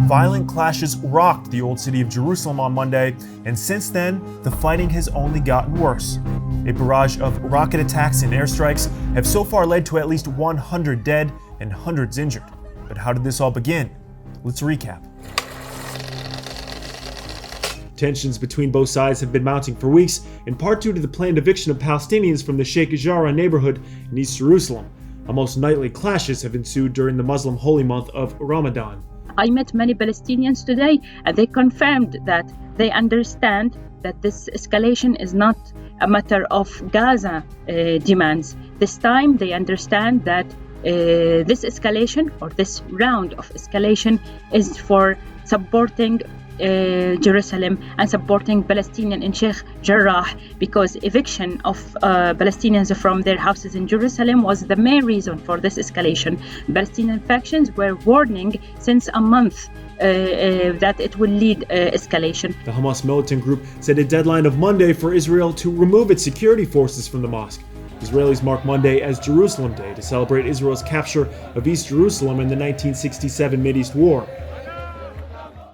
violent clashes rocked the old city of Jerusalem on Monday, and since then, the fighting has only gotten worse. A barrage of rocket attacks and airstrikes have so far led to at least 100 dead and hundreds injured. But how did this all begin? Let's recap. Tensions between both sides have been mounting for weeks, in part due to the planned eviction of Palestinians from the Sheikh Jarrah neighborhood in East Jerusalem. Almost nightly clashes have ensued during the Muslim holy month of Ramadan. I met many Palestinians today, and they confirmed that they understand that this escalation is not a matter of Gaza demands. This time they understand that this escalation, or this round of escalation, is for supporting Jerusalem and supporting Palestinians in Sheikh Jarrah, because eviction of Palestinians from their houses in Jerusalem was the main reason for this escalation. Palestinian factions were warning since a month that it will lead escalation. The Hamas militant group set a deadline of Monday for Israel to remove its security forces from the mosque. Israelis mark Monday as Jerusalem Day to celebrate Israel's capture of East Jerusalem in the 1967 Mideast War.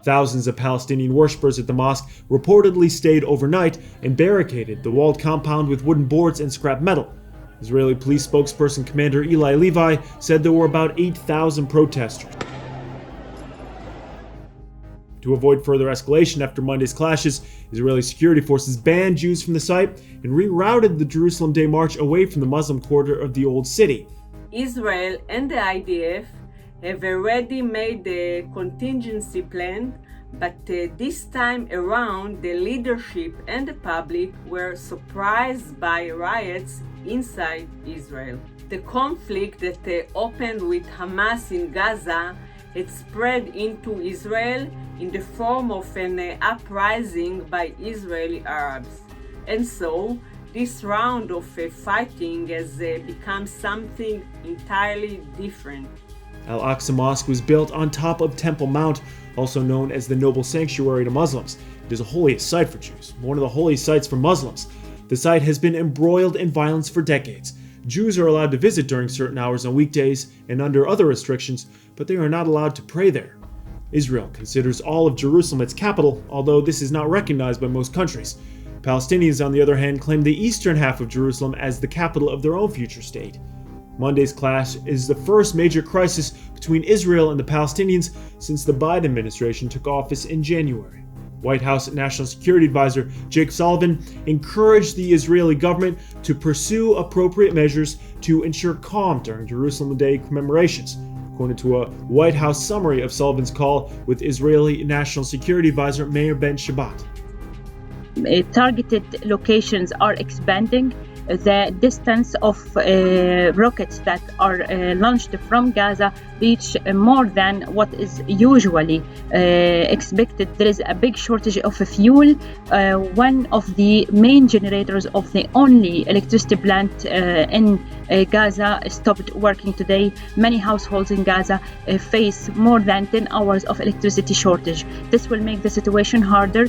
Thousands of Palestinian worshippers at the mosque reportedly stayed overnight and barricaded the walled compound with wooden boards and scrap metal. Israeli police spokesperson Commander Eli Levi said there were about 8,000 protesters. To avoid further escalation after Monday's clashes, Israeli security forces banned Jews from the site and rerouted the Jerusalem Day March away from the Muslim quarter of the Old City. Israel and the IDF have already made a contingency plan, but this time around the leadership and the public were surprised by riots inside Israel. The conflict that opened with Hamas in Gaza had spread into Israel in the form of an uprising by Israeli Arabs. And so, this round of fighting has become something entirely different. Al-Aqsa Mosque was built on top of Temple Mount, also known as the Noble Sanctuary to Muslims. It is a holiest site for Jews, one of the holiest sites for Muslims. The site has been embroiled in violence for decades. Jews are allowed to visit during certain hours on weekdays and under other restrictions, but they are not allowed to pray there. Israel considers all of Jerusalem its capital, although this is not recognized by most countries. Palestinians, on the other hand, claim the eastern half of Jerusalem as the capital of their own future state. Monday's clash is the first major crisis between Israel and the Palestinians since the Biden administration took office in January. White House National Security Advisor Jake Sullivan encouraged the Israeli government to pursue appropriate measures to ensure calm during Jerusalem Day commemorations, according to a White House summary of Sullivan's call with Israeli National Security Advisor Meir Ben Shabbat. Targeted locations are expanding. The distance of rockets that are launched from Gaza reach more than what is usually expected. There is a big shortage of fuel. One of the main generators of the only electricity plant in Gaza stopped working today. Many households in Gaza face more than 10 hours of electricity shortage. This will make the situation harder.